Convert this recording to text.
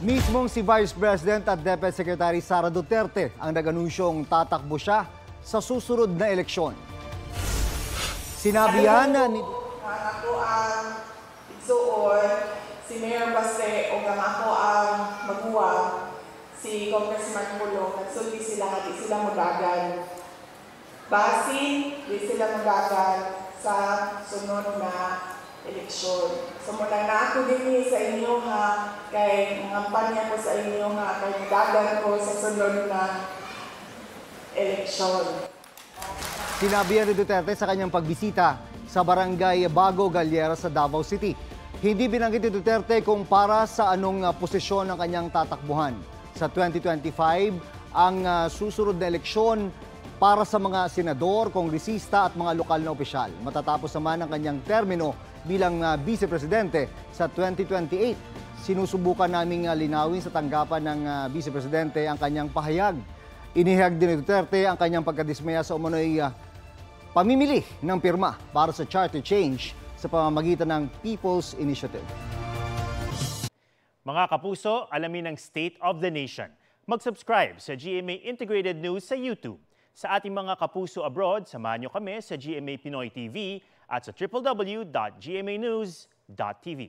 Mismong si Vice President at Deputy Secretary Sara Duterte ang nag-anunsyong tatakbo siya sa susunod na eleksyon. Sinabi yan ni... Ako ang igsuon, si Mayor Baste o ako ang maguwang, si Congressman Pulong, nagsulti sila nga di sila mudagan. Basin, di sila mudagan sa sunod na eleksyon. So muna na ako din sa inyo ha, kay ngampanya ko sa inyo ha, kay mudagan ko sa sunod na eleksyon. Sinabi yan ni Duterte sa kanyang pagbisita sa Barangay Bago Galliera sa Davao City. Hindi binanggit ni Duterte kung para sa anong posisyon ang kanyang tatakbuhan. Sa 2025, ang susunod na eleksyon para sa mga senador, kongresista at mga lokal na opisyal. Matatapos naman ang kanyang termino bilang Vice Presidente sa 2028. Sinusubukan naming linawin sa tanggapan ng Vice Presidente ang kanyang pahayag. Inihayag din ni Duterte ang kanyang pagkadismaya sa umano'y pamimili ng pirma para sa charter change sa pamamagitan ng People's Initiative. Mga kapuso, alamin ang State of the Nation. Mag-subscribe sa GMA Integrated News sa YouTube. Sa ating mga kapuso abroad, samahan niyo kami sa GMA Pinoy TV at sa www.gmanews.tv.